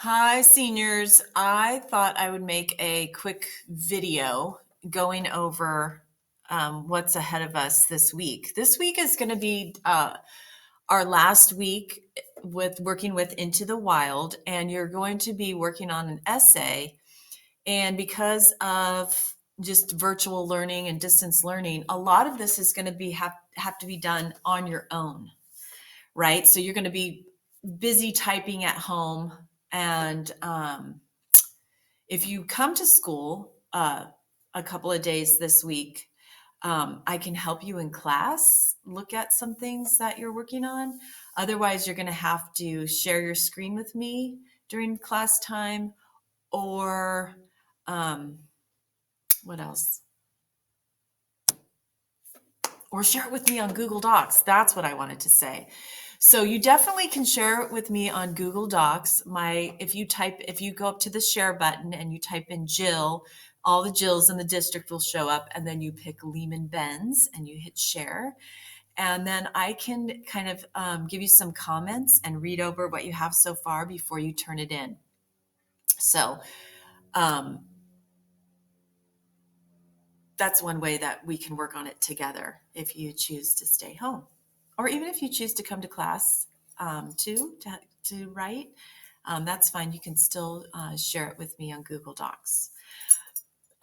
Hi, seniors. I thought I would make a quick video going over what's ahead of us this week. This week is going to be our last week with working with Into the Wild, and you're going to be working on an essay. And because of just virtual learning and distance learning, a lot of this is going to be have to be done on your own, right? So you're going to be busy typing at home and if you come to school a couple of days this week, I can help you in class look at some things that you're working on. Otherwise, you're going to have to share your screen with me during class time, or um, what else? Or share it with me on Google Docs. That's what I wanted to say. So you definitely can share it with me on Google Docs. If you go up to the share button and you type in Jill, all the Jills in the district will show up, and then you pick Lehman Benz and you hit share. And then I can kind of give you some comments and read over what you have so far before you turn it in. So um, that's one way that we can work on it together if you choose to stay home. Or even if you choose to come to class to write, that's fine. You can still share it with me on Google Docs.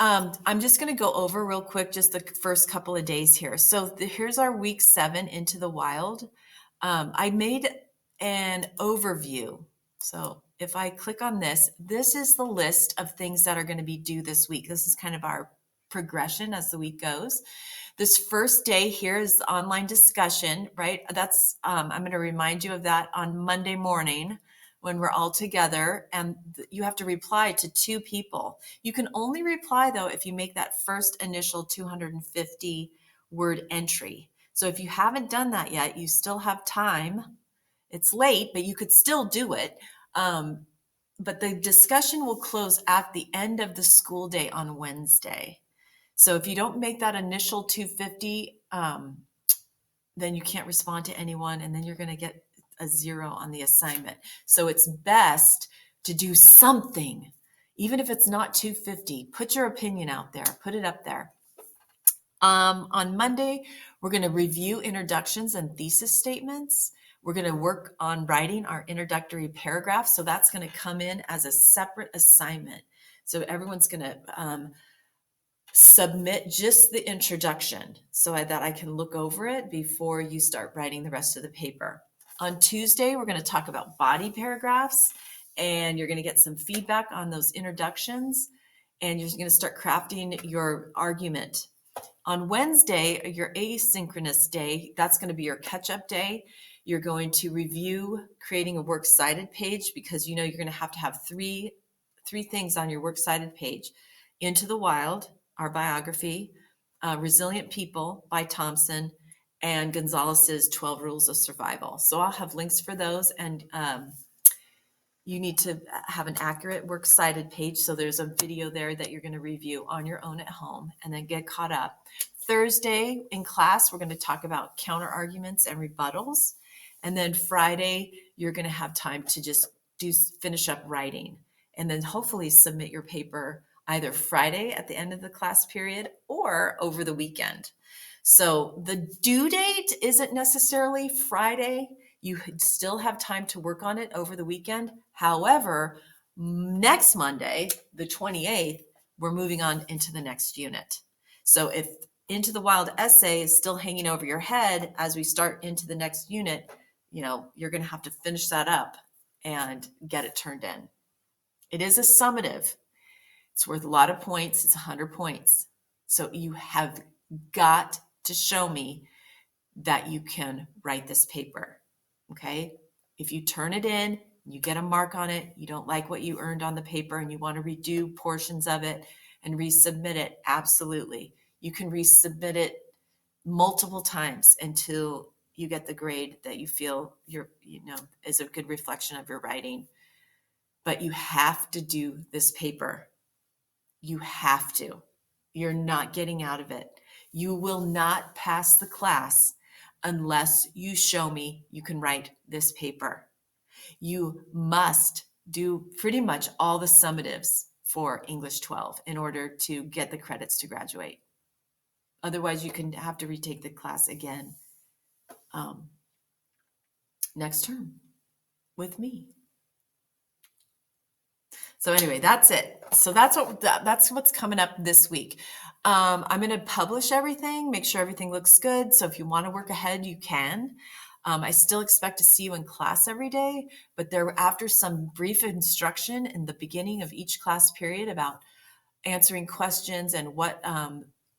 I'm just going to go over real quick just the first couple of days here. So here's our week 7 Into the Wild. I made an overview. So if I click on this, this is the list of things that are going to be due this week. This is kind of our progression as the week goes. This first day here is the online discussion, right? I'm going to remind you of that on Monday morning when we're all together, and you have to reply to 2 people. You can only reply though if you make that first initial 250 word entry. So if you haven't done that yet, you still have time. It's late, but you could still do it. But the discussion will close at the end of the school day on Wednesday. So if you don't make that initial 250, then you can't respond to anyone, and then you're going to get a 0 on the assignment. So it's best to do something, even if it's not 250. Put your opinion out there, put it up there. On Monday, we're going to review introductions and thesis statements. We're going to work on writing our introductory paragraph. So that's going to come in as a separate assignment. So everyone's going to submit just the introduction so that I can look over it before you start writing the rest of the paper. On Tuesday, we're going to talk about body paragraphs, and you're going to get some feedback on those introductions, and you're going to start crafting your argument. On Wednesday, your asynchronous day, that's going to be your catch-up day. You're going to review creating a works cited page, because you're going to have three things on your works cited page. Into the Wild, our biography, Resilient People by Thompson, and Gonzalez's 12 Rules of Survival. So I'll have links for those, and you need to have an accurate works cited page. So there's a video there that you're going to review on your own at home and then get caught up. Thursday in class, we're going to talk about counter arguments and rebuttals. And then Friday, you're going to have time to just finish up writing, and then hopefully submit your paper either Friday at the end of the class period or over the weekend. So the due date isn't necessarily Friday. You still have time to work on it over the weekend. However, next Monday, the 28th, we're moving on into the next unit. So if Into the Wild essay is still hanging over your head as we start into the next unit, you're going to have to finish that up and get it turned in. It is a summative. It's worth a lot of points. It's 100 points. So you have got to show me that you can write this paper. Okay? If you turn it in, you get a mark on it, you don't like what you earned on the paper and you want to redo portions of it and resubmit it, absolutely. You can resubmit it multiple times until you get the grade that you feel is a good reflection of your writing. But you have to do this paper. You have to. You're not getting out of it. You will not pass the class unless you show me you can write this paper. You must do pretty much all the summatives for English 12 in order to get the credits to graduate. Otherwise, you can have to retake the class again next term with me. So anyway, that's it. So that's what's coming up this week. I'm going to publish everything, make sure everything looks good. So if you want to work ahead, you can. I still expect to see you in class every day, but after some brief instruction in the beginning of each class period about answering questions and what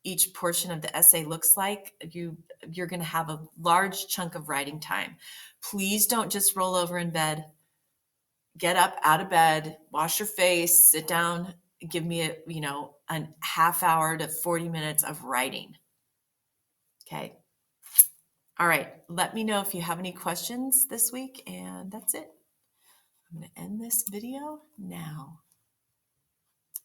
each portion of the essay looks like, you're going to have a large chunk of writing time. Please don't just roll over in bed. Get up out of bed, wash your face, sit down, give me a half hour to 40 minutes of writing. Okay. All right. Let me know if you have any questions this week, and that's it. I'm going to end this video now.